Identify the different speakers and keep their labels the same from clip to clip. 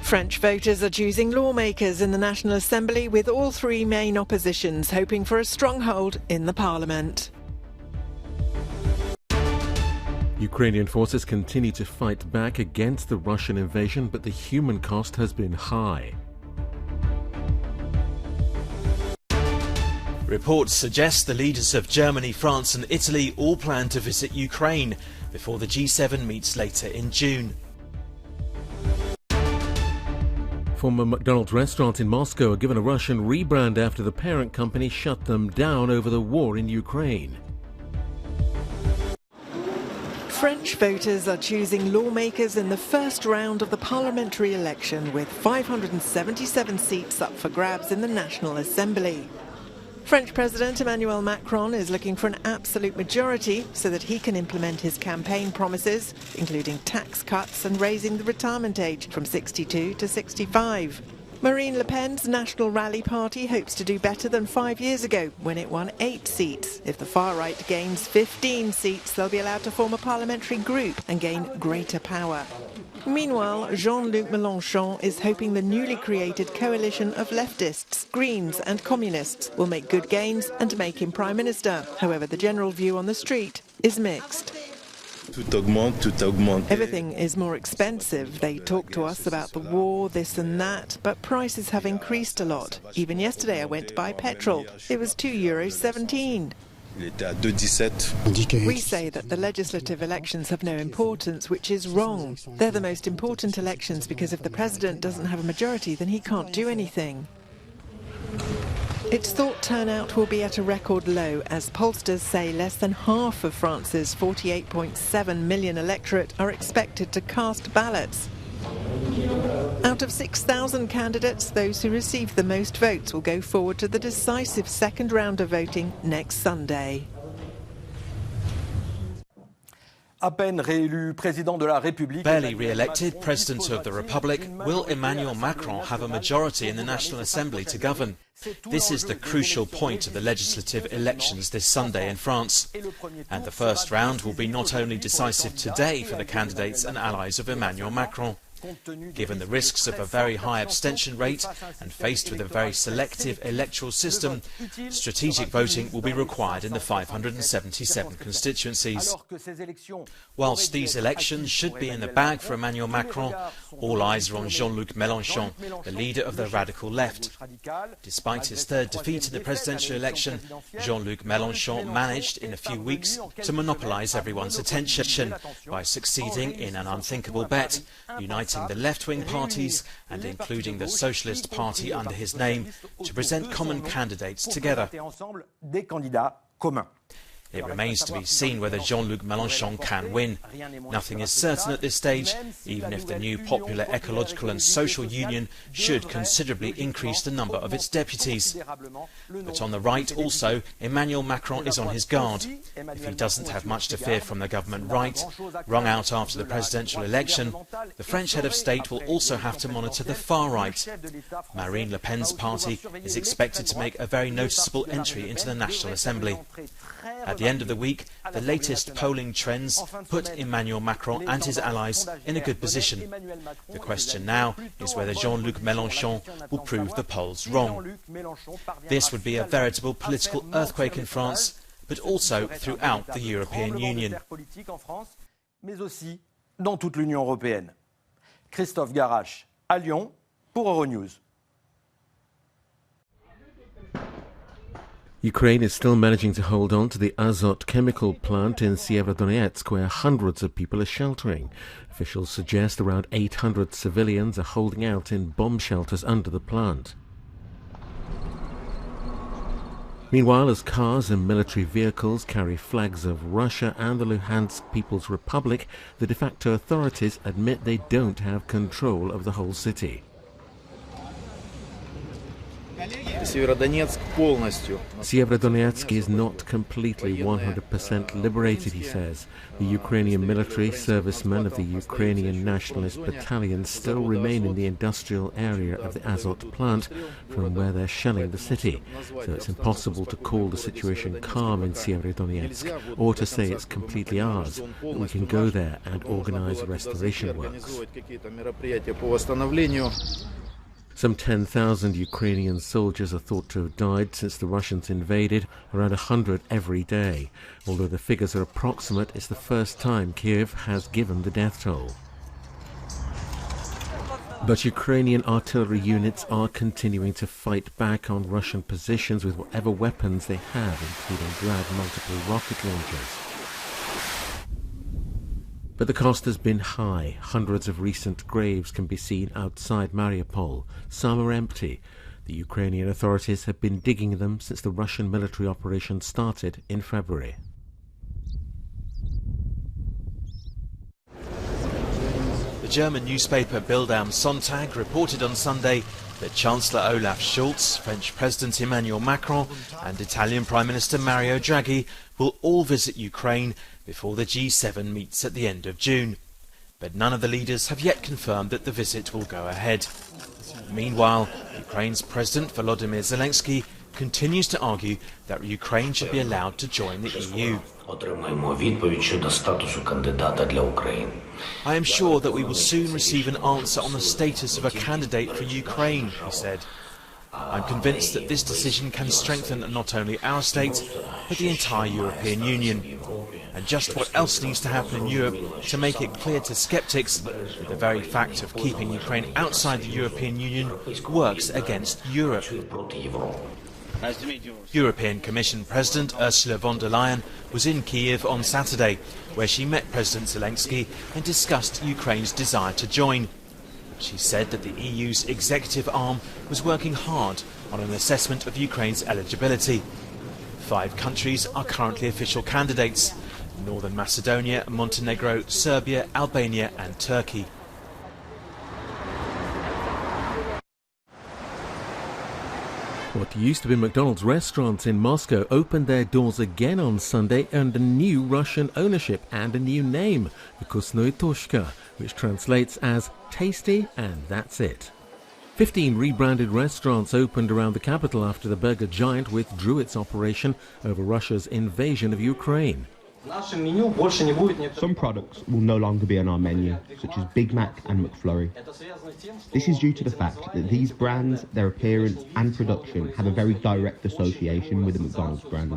Speaker 1: French voters are choosing lawmakers in the National Assembly, with all three main oppositions hoping for a stronghold in the parliament.
Speaker 2: Ukrainian forces continue to fight back against the Russian invasion, but the human cost has been high.
Speaker 3: Reports suggest the leaders of Germany, France and Italy all plan to visit Ukraine before the G7 meets later in June.
Speaker 2: Former McDonald's restaurants in Moscow are given a Russian rebrand after the parent company shut them down over the war in Ukraine.
Speaker 1: French voters are choosing lawmakers in the first round of the parliamentary election, with 577 seats up for grabs in the National Assembly. French President Emmanuel Macron is looking for an absolute majority so that he can implement his campaign promises, including tax cuts and raising the retirement age from 62 to 65. Marine Le Pen's National Rally Party hopes to do better than 5 years ago, when it won 8 seats. If the far right gains 15 seats, they'll be allowed to form a parliamentary group and gain greater power. Meanwhile, Jean-Luc Mélenchon is hoping the newly created coalition of leftists, Greens and Communists will make good gains and make him Prime Minister. However, the general view on the street is mixed. Everything is more expensive. They talk to us about the war, this and that, but prices have increased a lot. Even yesterday I went to buy petrol. It was €2.17. We say that the legislative elections have no importance, which is wrong. They're the most important elections because if the president doesn't have a majority, then he can't do anything. It's thought turnout will be at a record low, as pollsters say less than half of France's 48.7 million electorate are expected to cast ballots. Out of 6,000 candidates, those who receive the most votes will go forward to the decisive second round of voting next Sunday.
Speaker 3: Barely re-elected President of the Republic, will Emmanuel Macron have a majority in the National Assembly to govern? This is the crucial point of the legislative elections this Sunday in France. And the first round will be not only decisive today for the candidates and allies of Emmanuel Macron. Given the risks of a very high abstention rate and faced with a very selective electoral system, strategic voting will be required in the 577 constituencies. Whilst these elections should be in the bag for Emmanuel Macron, all eyes are on Jean-Luc Mélenchon, the leader of the radical left. Despite his third defeat in the presidential election, Jean-Luc Mélenchon managed in a few weeks to monopolise everyone's attention by succeeding in an unthinkable bet, uniting the left-wing parties and including the Socialist Party under his name to present common candidates together. It remains to be seen whether Jean-Luc Mélenchon can win. Nothing is certain at this stage, even if the new Popular Ecological and Social Union should considerably increase the number of its deputies. But on the right also, Emmanuel Macron is on his guard. If he doesn't have much to fear from the government right, wrung out after the presidential election, the French head of state will also have to monitor the far right. Marine Le Pen's party is expected to make a very noticeable entry into the National Assembly. At the end of the week, the latest polling trends put Emmanuel Macron and his allies in a good position. The question now is whether Jean-Luc Mélenchon will prove the polls wrong. This would be a veritable political earthquake in France, but also throughout the European Union.
Speaker 4: Christophe Garrache, à Lyon, pour Euronews.
Speaker 2: Ukraine is still managing to hold on to the Azot chemical plant in Severodonetsk, where hundreds of people are sheltering. Officials suggest around 800 civilians are holding out in bomb shelters under the plant. Meanwhile, as cars and military vehicles carry flags of Russia and the Luhansk People's Republic, the de facto authorities admit they don't have control of the whole city. Severodonetsk is not completely 100% liberated, he says. The Ukrainian military servicemen of the Ukrainian Nationalist Battalion still remain in the industrial area of the Azot plant from where they're shelling the city. So it's impossible to call the situation calm in Severodonetsk or to say it's completely ours, that we can go there and organize restoration works. Some 10,000 Ukrainian soldiers are thought to have died since the Russians invaded, around 100 every day. Although the figures are approximate, it's the first time Kiev has given the death toll. But Ukrainian artillery units are continuing to fight back on Russian positions with whatever weapons they have, including Grad multiple rocket launchers. But the cost has been high. Hundreds of recent graves can be seen outside Mariupol. Some are empty. The Ukrainian authorities have been digging them since the Russian military operation started in February.
Speaker 3: The German newspaper Bild am Sonntag reported on Sunday that Chancellor Olaf Scholz, French President Emmanuel Macron and Italian Prime Minister Mario Draghi will all visit Ukraine before the G7 meets at the end of June. But none of the leaders have yet confirmed that the visit will go ahead. Meanwhile, Ukraine's President Volodymyr Zelensky continues to argue that Ukraine should be allowed to join the EU. I am sure that we will soon receive an answer on the status of a candidate for Ukraine, he said. I'm convinced that this decision can strengthen not only our state, but the entire European Union. And just what else needs to happen in Europe to make it clear to sceptics that the very fact of keeping Ukraine outside the European Union works against Europe. European Commission President Ursula von der Leyen was in Kiev on Saturday, where she met President Zelensky and discussed Ukraine's desire to join. She said that the EU's executive arm was working hard on an assessment of Ukraine's eligibility. 5 countries are currently official candidates: Northern Macedonia, Montenegro, Serbia, Albania and Turkey.
Speaker 2: What used to be McDonald's restaurants in Moscow opened their doors again on Sunday under new Russian ownership and a new name, Vkusnoye Toshka, which translates as tasty and that's it. 15 rebranded restaurants opened around the capital after the burger giant withdrew its operation over Russia's invasion of Ukraine.
Speaker 5: Some products will no longer be on our menu, such as Big Mac and McFlurry. This is due to the fact that these brands, their appearance and production have a very direct association with the McDonald's brand.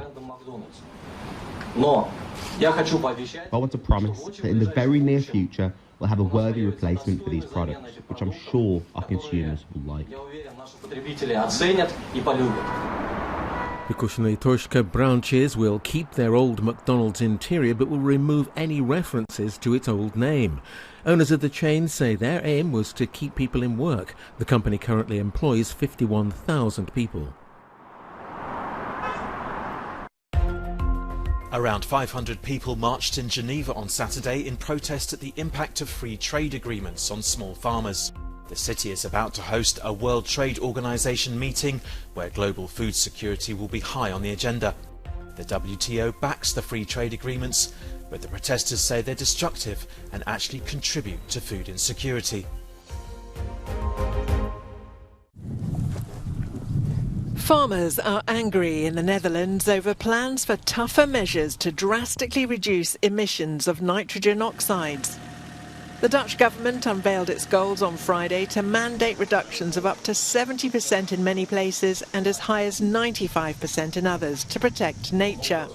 Speaker 5: I want to promise that in the very near future we'll have a worthy replacement for these products, which I'm sure our consumers will like.
Speaker 2: Vkusnoye Toshka branches will keep their old McDonald's interior but will remove any references to its old name. Owners of the chain say their aim was to keep people in work. The company currently employs 51,000 people.
Speaker 3: Around 500 people marched in Geneva on Saturday in protest at the impact of free trade agreements on small farmers. The city is about to host a World Trade Organization meeting where global food security will be high on the agenda. The WTO backs the free trade agreements, but the protesters say they're destructive and actually contribute to food insecurity.
Speaker 1: Farmers are angry in the Netherlands over plans for tougher measures to drastically reduce emissions of nitrogen oxides. The Dutch government unveiled its goals on Friday to mandate reductions of up to 70% in many places and as high as 95% in others to protect nature.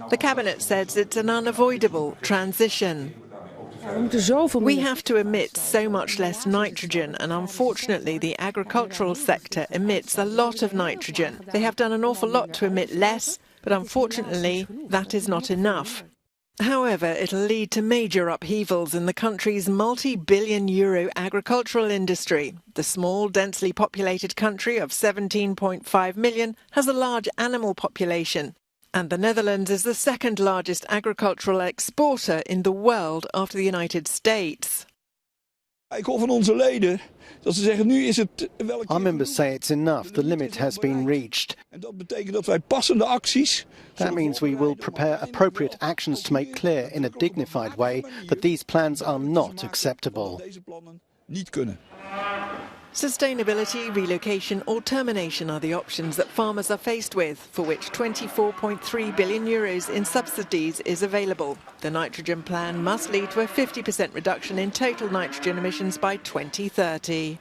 Speaker 1: The cabinet says it's an unavoidable transition. We have to emit so much less nitrogen, and unfortunately the agricultural sector emits a lot of nitrogen. They have done an awful lot to emit less, but unfortunately that is not enough. However, it'll lead to major upheavals in the country's multi-billion euro agricultural industry. The small, densely populated country of 17.5 million has a large animal population. And the Netherlands is the second largest agricultural exporter in the world after the United States.
Speaker 6: Our members say it's enough, the limit has been reached. That means we will prepare appropriate actions to make clear in a dignified way that these plans are not acceptable.
Speaker 1: Sustainability, relocation or termination are the options that farmers are faced with, for which €24.3 billion in subsidies is available. The nitrogen plan must lead to a 50% reduction in total nitrogen emissions by 2030.